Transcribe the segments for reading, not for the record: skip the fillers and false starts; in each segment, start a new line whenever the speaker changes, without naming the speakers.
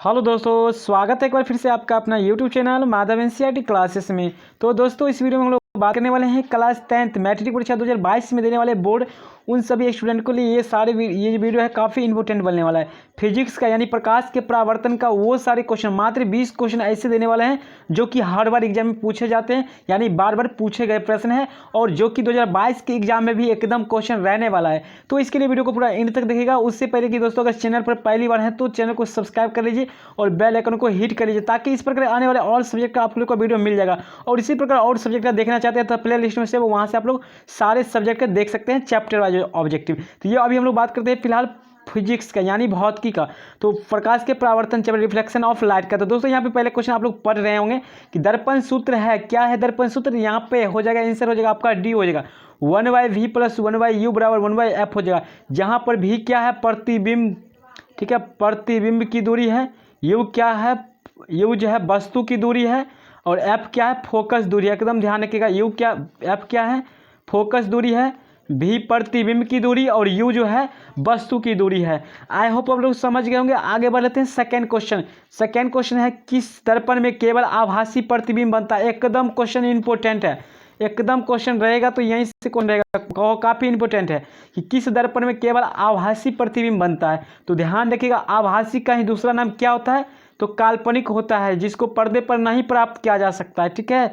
Hello दोस्तों, स्वागत है एक बार फिर से आपका अपना YouTube channel Madhav NCERT classes में। तो दोस्तों इस वीडियो में हम लोग बात करने वाले हैं क्लास 10th मैट्रिक परीक्षा 2022 में देने वाले बोर्ड उन सभी स्टूडेंट के लिए ये जो वीडियो है काफ़ी इंपॉर्टेंट बनने वाला है। फिजिक्स का यानी प्रकाश के परावर्तन का वो सारे क्वेश्चन, मात्र 20 क्वेश्चन ऐसे देने वाले हैं जो कि हर बार एग्जाम में पूछे जाते हैं, यानी बार बार पूछे गए प्रश्न है और जो कि 2022 के एग्जाम में भी एकदम क्वेश्चन रहने वाला है। तो इसके लिए वीडियो को पूरा एंड तक देखिएगा। उससे पहले कि दोस्तों अगर चैनल पर पहली बार है तो चैनल को सब्सक्राइब कर लीजिए और बेल आइकन को हिट कर लीजिए ताकि इस प्रकार आने वाले और सब्जेक्ट का आप लोग को वीडियो मिल जाएगा। और इसी प्रकार और सब्जेक्ट का देखना चाहते हैं तो प्ले लिस्ट में से वहाँ से आप लोग सारे सब्जेक्ट का देख सकते हैं, चैप्टर वाइज ऑब्जेक्टिव। तो ये अभी हम लोग बात करते हैं फिलहाल फिजिक्स का यानी भौतिकी का। तो प्रकाश के परावर्तन चैप्टर रिफ्लेक्शन ऑफ लाइट का। तो दोस्तों यहाँ पे पहले क्वेश्चन आप लोग पढ़ रहे होंगे कि दर्पण सूत्र है, क्या है दर्पण सूत्र। यहाँ पे हो जाएगा आंसर हो जाएगा आपका डी हो जाएगा 1/v + 1/u बराबर 1/f हो जाएगा। जहाँ पर भी क्या है प्रतिबिंब, ठीक है, प्रतिबिंब की दूरी है। यू क्या है, यू जो है वस्तु की दूरी है और एफ क्या है फोकस दूरी है। एकदम ध्यान रखिएगा, यू क्या एफ क्या है फोकस दूरी है, भी प्रतिबिंब की दूरी और यू जो है वस्तु की दूरी है। आई होप आप लोग समझ गए होंगे। आगे बढ़ लेते हैं सेकंड क्वेश्चन। सेकंड क्वेश्चन है किस दर्पण में केवल आभासी प्रतिबिंब बनता है। एकदम क्वेश्चन इंपॉर्टेंट है, एकदम क्वेश्चन रहेगा तो यहीं से कौन रहेगा, काफ़ी इंपॉर्टेंट है कि किस दर्पण में केवल आभासी प्रतिबिंब बनता है। तो ध्यान रखिएगा, आभासी का ही दूसरा नाम क्या होता है तो काल्पनिक होता है, जिसको पर्दे पर नहीं प्राप्त किया जा सकता है। ठीक है,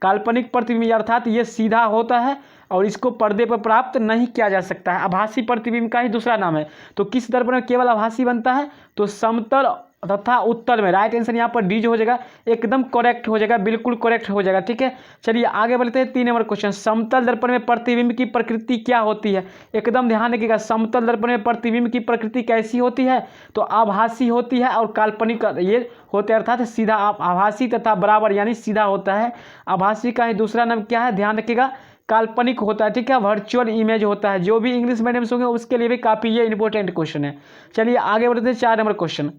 काल्पनिक प्रतिबिंब अर्थात ये सीधा होता है और इसको पर्दे पर प्राप्त नहीं किया जा सकता है। आभासी प्रतिबिंब का ही दूसरा नाम है। तो किस दर्पण में केवल आभासी बनता है तो समतल तथा उत्तल में। राइट आंसर यहाँ पर डी जो हो जाएगा एकदम करेक्ट हो जाएगा, बिल्कुल करेक्ट हो जाएगा। ठीक है, चलिए आगे बढ़ते हैं 3 नंबर क्वेश्चन। समतल दर्पण में प्रतिबिंब की प्रकृति क्या होती है। एकदम ध्यान रखिएगा, समतल दर्पण में प्रतिबिंब की प्रकृति कैसी होती है तो आभासी होती है और काल्पनिक ये होते हैं, अर्थात सीधा आभासी तथा बराबर यानी सीधा होता है। आभासी का ही दूसरा नाम क्या है ध्यान रखिएगा काल्पनिक होता है। ठीक है, वर्चुअल इमेज होता है। जो भी इंग्लिश मीडियम से होंगे उसके लिए भी काफ़ी ये इंपॉर्टेंट क्वेश्चन है। चलिए आगे बढ़ते हैं 4 नंबर क्वेश्चन।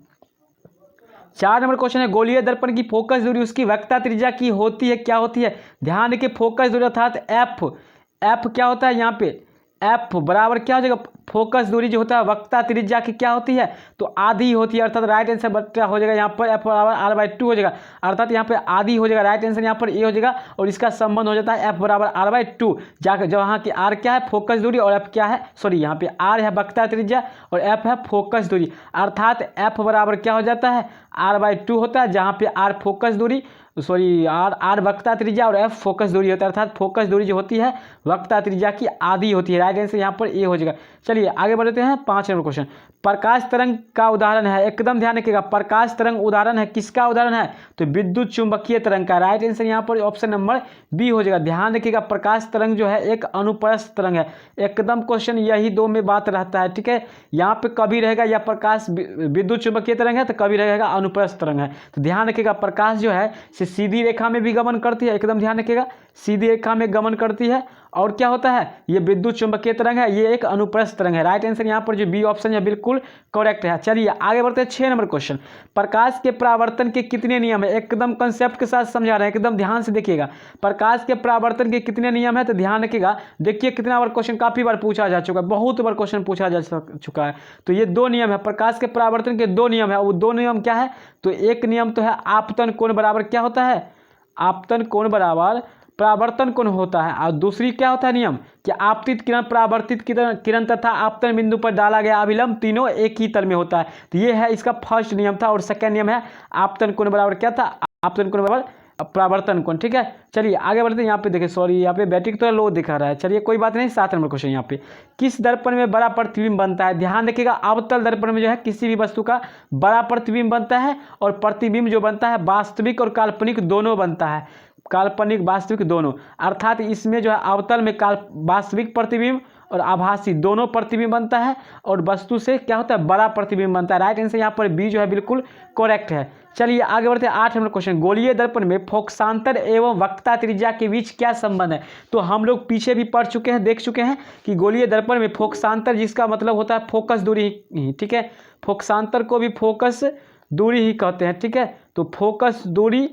4 नंबर क्वेश्चन है गोलीय दर्पण की फोकस दूरी उसकी वक्रता त्रिज्या की होती है, क्या होती है। ध्यान रखिए फोकस दूरी अर्थात एफ, एफ क्या होता है यहाँ पे एफ बराबर क्या हो जाएगा फोकस दूरी जो होता है वक्रता त्रिज्या की क्या होती है तो आधी होती है। अर्थात राइट आंसर क्या हो जाएगा यहाँ पर एफ बराबर r/2 हो जाएगा, अर्थात यहाँ पे आधी हो जाएगा। राइट आंसर यहाँ पर ए हो जाएगा और इसका संबंध हो जाता है एफ बराबर r/2 जाकर जहाँ की आर क्या है फोकस दूरी और एफ क्या है सॉरी यहाँ पे आर है वक्रता त्रिज्या और एफ है फोकस दूरी, अर्थात एफ बराबर क्या हो जाता है r/2 होता है जहाँ पे आर फोकस दूरी सॉरी आर वक्रता त्रिज्या और एफ फोकस दूरी होता है, अर्थात फोकस दूरी जो होती है वक्रता त्रिज्या की आधी होती है। राइट आंसर यहाँ पर ए हो जाएगा। चलिए आगे बढ़ते हैं 5 नंबर क्वेश्चन। प्रकाश तरंग का उदाहरण है, एकदम ध्यान रखिएगा प्रकाश तरंग उदाहरण है किसका उदाहरण है तो विद्युत चुंबकीय तरंग का। राइट आंसर यहाँ पर ऑप्शन नंबर बी हो जाएगा। ध्यान रखिएगा प्रकाश तरंग जो है एक अनुप्रस्थ तरंग है। एकदम क्वेश्चन यही 2 में बात रहता है। ठीक है, यहाँ पे कभी रहेगा या प्रकाश विद्युत चुंबकीय तरंग है तो कभी रहेगा अनुप्रस्थ तरंग है। तो ध्यान रखिएगा प्रकाश जो है सीधी रेखा में भी गमन करती है, एकदम ध्यान रखिएगा सीधी रेखा में गमन करती है और क्या होता है ये विद्युत चुंबकीय तरंग है, ये एक अनुप्रस्थ तरंग है। राइट आंसर यहाँ पर जो बी ऑप्शन है बिल्कुल करेक्ट है। चलिए आगे बढ़ते हैं 6 नंबर क्वेश्चन। प्रकाश के परावर्तन के कितने नियम है, एकदम कंसेप्ट के साथ समझा रहे हैं, एकदम ध्यान से देखिएगा। प्रकाश के परावर्तन के कितने नियम है तो ध्यान रखिएगा। देखिए कितना बार क्वेश्चन काफी बार पूछा जा चुका है, बहुत बार क्वेश्चन पूछा जा चुका है। तो ये 2 नियम है, प्रकाश के परावर्तन के 2 नियम है। वो 2 नियम क्या है तो एक नियम तो है आपतन कोण बराबर क्या होता है आपतन कोण बराबर परावर्तन कोण होता है और दूसरी क्या होता है नियम कि आपतित किरण परावर्तित किरण तथा आपतन बिंदु पर डाला गया अभिलंब तीनों एक ही तल में होता है। तो ये है इसका फर्स्ट नियम था और सेकंड नियम है आपतन कोण बराबर क्या था आपतन कोण बराबर परावर्तन कोण। ठीक है, चलिए आगे बढ़ते हैं। यहाँ पे देखिए सॉरी यहाँ पे बैटरी तो लो दिखा रहा है, चलिए कोई बात नहीं। 7 नंबर क्वेश्चन यहाँ पे किस दर्पण में बड़ा प्रतिबिंब बनता है। ध्यान रखिएगा अवतल दर्पण में जो है किसी भी वस्तु का बड़ा प्रतिबिंब बनता है और प्रतिबिंब जो बनता है वास्तविक और काल्पनिक दोनों बनता है, काल्पनिक वास्तविक दोनों, अर्थात इसमें जो है अवतल में वास्तविक प्रतिबिंब और आभासी दोनों प्रतिबिंब बनता है और वस्तु से क्या होता है बड़ा प्रतिबिंब बनता है। राइट आंसर यहाँ पर बी जो है बिल्कुल करेक्ट है। चलिए आगे बढ़ते हैं 8 नंबर क्वेश्चन। गोलीय दर्पण में फोकसांतर एवं वक्रता त्रिज्या के बीच क्या संबंध है। तो हम लोग पीछे भी पढ़ चुके हैं, देख चुके हैं कि गोलीय दर्पण में फोकसांतर जिसका मतलब होता है फोकस दूरी ही, ठीक है, फोकसांतर को भी फोकस दूरी ही कहते हैं। ठीक है, तो फोकस दूरी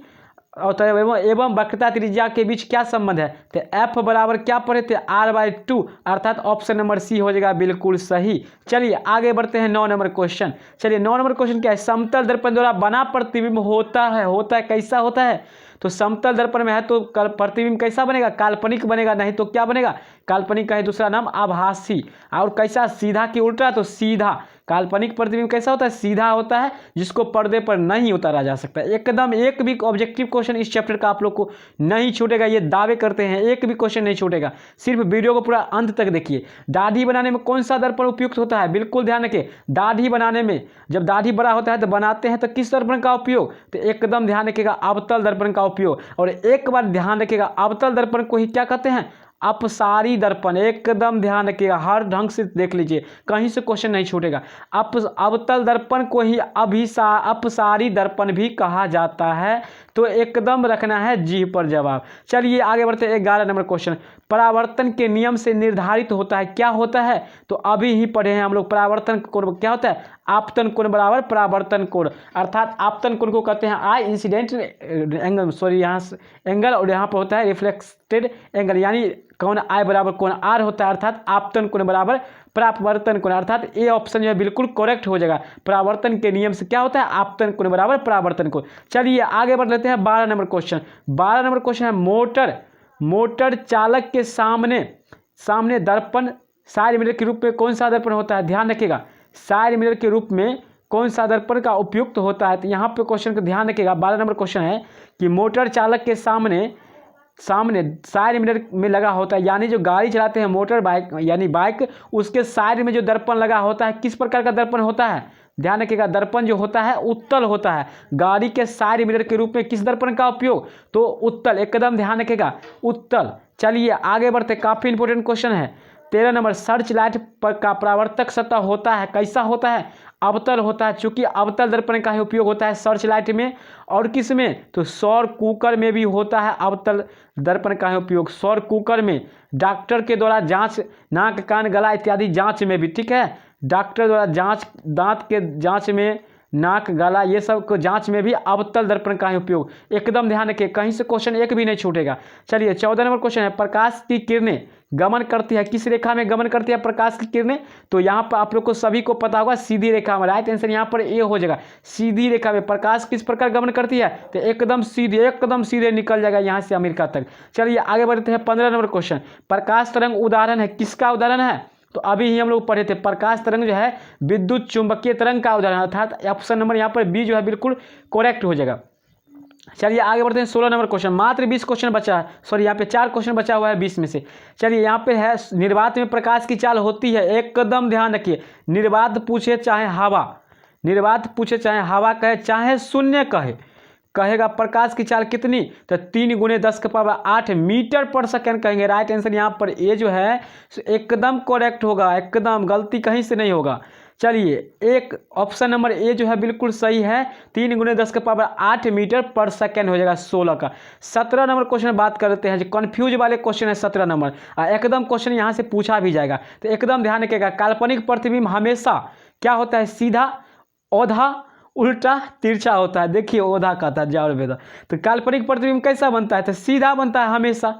होता है एवं वक्रता त्रिज्या के बीच क्या संबंध है? तो एफ बराबर क्या पढ़े थे? r/2, अर्थात ऑप्शन नंबर सी हो जाएगा बिल्कुल सही। चलिए आगे बढ़ते हैं 9 नंबर क्वेश्चन। चलिए 9 नंबर क्वेश्चन क्या है? समतल दर्पण द्वारा बना प्रतिबिंब होता है कैसा होता है? तो समतल दर्पण में है तो प्रतिबिंब कैसा बनेगा? काल्पनिक बनेगा, नहीं तो क्या बनेगा? काल्पनिक का ही दूसरा नाम आभासी। और कैसा? सीधा की उल्टा? तो सीधा। काल्पनिक प्रतिबिंब कैसा होता है? सीधा होता है, जिसको पर्दे पर नहीं उतारा जा सकता। एकदम एक भी ऑब्जेक्टिव क्वेश्चन इस चैप्टर का आप लोग को नहीं छूटेगा, ये दावे करते हैं, एक भी क्वेश्चन नहीं छूटेगा। सिर्फ वीडियो को पूरा अंत तक देखिए। दाढ़ी बनाने में कौन सा दर्पण उपयुक्त होता है? बिल्कुल ध्यान रखिए, दाढ़ी बनाने में जब दाढ़ी बड़ा होता है तो बनाते हैं तो किस दर्पण का उपयोग? तो एकदम ध्यान रखिएगा, अवतल दर्पण का उपयोग। और एक बार ध्यान रखिएगा, अवतल दर्पण को ही क्या कहते हैं? अपसारी दर्पण। एकदम ध्यान रखिएगा, हर ढंग से देख लीजिए, कहीं से क्वेश्चन नहीं छूटेगा। अवतल दर्पण को ही अपसारी दर्पण भी कहा जाता है। तो एकदम रखना है जी पर जवाब। चलिए आगे बढ़ते हैं 11 नंबर क्वेश्चन। परावर्तन के नियम से निर्धारित होता है, क्या होता है? तो अभी ही पढ़े हैं हम लोग, परावर्तन कोण क्या होता है? आपतन कोण बराबर परावर्तन कोण, अर्थात आपतन कोण को कहते हैं आई इंसिडेंट एंगल, सॉरी यहाँ से एंगल, और यहाँ पर होता है रिफ्लेक्टेड एंगल, यानी कौन आई बराबर कोण आर होता है, अर्थात आपतन कोण बराबर परावर्तन कोण, अर्थात ए ऑप्शन जो है बिल्कुल करेक्ट हो जाएगा। परावर्तन के नियम से क्या होता है? आपतन कोण बराबर परावर्तन कोण। चलिए आगे बढ़ लेते हैं 12 नंबर क्वेश्चन। 12 नंबर क्वेश्चन है मोटर चालक के सामने दर्पण साइड मिरर के रूप में कौन सा दर्पण होता है? ध्यान रखिएगा, साइड मिरर के रूप में कौन सा दर्पण का उपयुक्त होता है? तो यहाँ पे क्वेश्चन को ध्यान रखिएगा। 12 नंबर क्वेश्चन है कि मोटर चालक के सामने साइड मिरर में लगा होता है, यानी जो गाड़ी चलाते हैं मोटर बाइक यानी बाइक, उसके साइड में जो दर्पण लगा होता है, किस प्रकार का दर्पण होता है? ध्यान रखिएगा, दर्पण जो होता है उत्तल होता है। गाड़ी के साइड मिरर के रूप में किस दर्पण का उपयोग? तो उत्तल। एकदम ध्यान रखिएगा, उत्तल। चलिए आगे बढ़ते, काफी इंपोर्टेंट क्वेश्चन है। 13 नंबर, सर्च लाइट पर का परावर्तक सतह होता है, कैसा होता है? अवतल होता है, चूंकि अवतल दर्पण का ही उपयोग होता है सर्च लाइट में। और किस में? तो सौर कुकर में भी होता है अवतल दर्पण का ही उपयोग। सौर कुकर में, डॉक्टर के द्वारा जांच, नाक कान गला इत्यादि जांच में भी, ठीक है, डॉक्टर द्वारा जांच, दांत के जांच में, नाक गला ये सब को जांच में भी अवतल दर्पण का ही उपयोग। एकदम ध्यान रखिए, कहीं से क्वेश्चन एक भी नहीं छूटेगा। चलिए 14 नंबर क्वेश्चन है, प्रकाश की किरणें गमन करती है, किस रेखा में गमन करती है प्रकाश की किरणें? तो यहाँ पर आप लोग को सभी को पता होगा, सीधी रेखा में। राइट आंसर यहाँ पर ए हो जाएगा, सीधी रेखा में प्रकाश किस प्रकार गमन करती है? तो एकदम सीधे निकल जाएगा यहाँ से अमेरिका तक। चलिए आगे बढ़ते हैं 15 नंबर क्वेश्चन। प्रकाश तरंग उदाहरण है, किसका उदाहरण है? तो अभी ही हम लोग पढ़े थे, प्रकाश तरंग जो है विद्युत चुंबकीय तरंग का उदाहरण, अर्थात ऑप्शन नंबर यहाँ पर बी जो है बिल्कुल करेक्ट हो जाएगा। चलिए आगे बढ़ते हैं 16 नंबर क्वेश्चन। मात्र 20 क्वेश्चन बचा है, सॉरी यहाँ पे 4 क्वेश्चन बचा हुआ है 20 में से। चलिए यहाँ पे है, निर्वात में प्रकाश की चाल होती है, एकदम ध्यान रखिए। निर्वात पूछे चाहे हवा कहे चाहे शून्य कहेगा प्रकाश की चाल कितनी? तो 3 × 10⁸ मीटर पर सेकंड कहेंगे। राइट आंसर यहाँ पर ए जो है एकदम करेक्ट होगा, एकदम गलती कहीं से नहीं होगा। चलिए एक ऑप्शन नंबर ए जो है बिल्कुल सही है, 3 × 10⁸ मीटर पर सेकंड हो जाएगा 16 का। 17 नंबर क्वेश्चन बात करते हैं, जो कन्फ्यूज वाले क्वेश्चन है 17 नंबर, एकदम क्वेश्चन यहाँ से पूछा भी जाएगा, तो एकदम ध्यान रखिएगा। काल्पनिक प्रतिबिंब हमेशा क्या होता है? सीधा, औधा, उल्टा, तिरछा होता है। देखिए औधा कहता है जाओ बेदा, तो काल्पनिक प्रतिबिंब कैसा बनता है? तो सीधा बनता है हमेशा,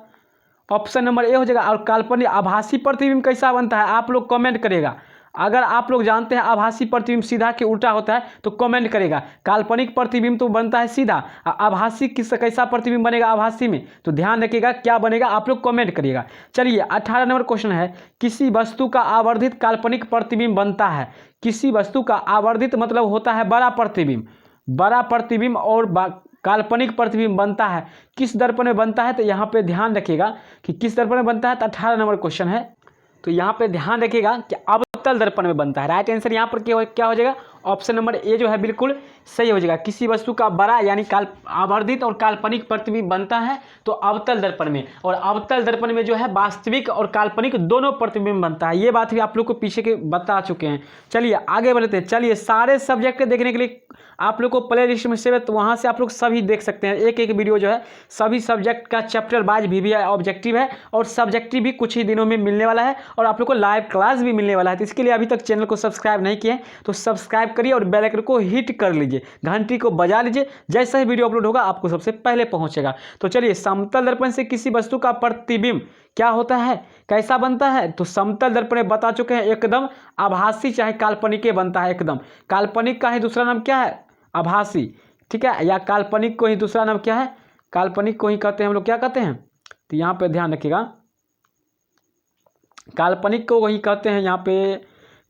ऑप्शन नंबर ए हो जाएगा। और काल्पनिक आभासी प्रतिबिंब कैसा बनता है? आप लोग कमेंट करेगा, अगर आप लोग जानते हैं आभासी प्रतिबिंब सीधा के उल्टा होता है तो कमेंट करेगा। काल्पनिक प्रतिबिंब तो बनता है सीधा, आभासी कैसा प्रतिबिंब बनेगा आभासी में? तो ध्यान रखिएगा क्या बनेगा, आप लोग कमेंट करिएगा। चलिए 18 नंबर क्वेश्चन है, किसी वस्तु का आवर्धित काल्पनिक प्रतिबिंब बनता है। किसी वस्तु का आवर्धित मतलब होता है बड़ा प्रतिबिंब और काल्पनिक प्रतिबिंब बनता है किस दर्पण में बनता है? तो यहाँ पे ध्यान रखिएगा कि किस दर्पण में बनता है। तो 18 नंबर क्वेश्चन है, तो यहाँ पे ध्यान रखिएगा कि अवतल दर्पण में बनता है। राइट आंसर यहाँ पर क्या हो जाएगा? ऑप्शन नंबर ए जो है बिल्कुल सही हो जाएगा। किसी वस्तु का बड़ा यानी आवर्धित और काल्पनिक प्रतिबिंब बनता है तो अवतल दर्पण में, और अवतल दर्पण में जो है वास्तविक और काल्पनिक दोनों प्रतिबिंब बनता है। ये बात भी आप लोग को पीछे के बता चुके हैं। चलिए आगे बढ़ते हैं। चलिए सारे सब्जेक्ट देखने के लिए आप लोग को प्ले लिस्ट में सेव है, तो वहाँ से आप लोग सभी देख सकते हैं। एक एक वीडियो जो है सभी सब्जेक्ट का चैप्टर वाइज भी है, ऑब्जेक्टिव है, और सब्जेक्टिव भी कुछ ही दिनों में मिलने वाला है, और आप लोग को लाइव क्लास भी मिलने वाला है। तो इसके लिए अभी तक चैनल को सब्सक्राइब नहीं किए तो सब्सक्राइब सब्सक्राइब करिए और बेल आइकन को हिट कर लीजिए, घंटी को बजा लीजिए। जैसा ही वीडियो अपलोड होगा आपको सबसे पहले पहुंचेगा। तो चलिए, समतल दर्पण से किसी वस्तु का प्रतिबिंब क्या होता है, कैसा बनता है? तो समतल दर्पण में बता चुके हैं, एकदम आभासी चाहे काल्पनिक बनता है। एकदम काल्पनिक का ही दूसरा नाम क्या है? आभासी। ठीक है, या काल्पनिक को ही दूसरा नाम क्या है? काल्पनिक को ही कहते हैं हम लोग, क्या कहते हैं? तो यहाँ पे ध्यान रखिएगा, काल्पनिक को वही कहते हैं यहाँ पे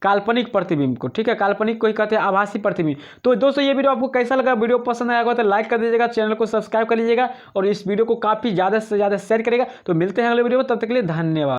काल्पनिक प्रतिबिंब को। ठीक है, काल्पनिक को ही कहते हैं आभासी प्रतिबिंब। तो दोस्तों ये वीडियो आपको कैसा लगा? वीडियो पसंद आया होगा तो लाइक कर दीजिएगा, चैनल को सब्सक्राइब कर लीजिएगा और इस वीडियो को काफ़ी ज़्यादा से ज़्यादा शेयर करेगा। तो मिलते हैं अगले वीडियो में, तब तक के लिए धन्यवाद।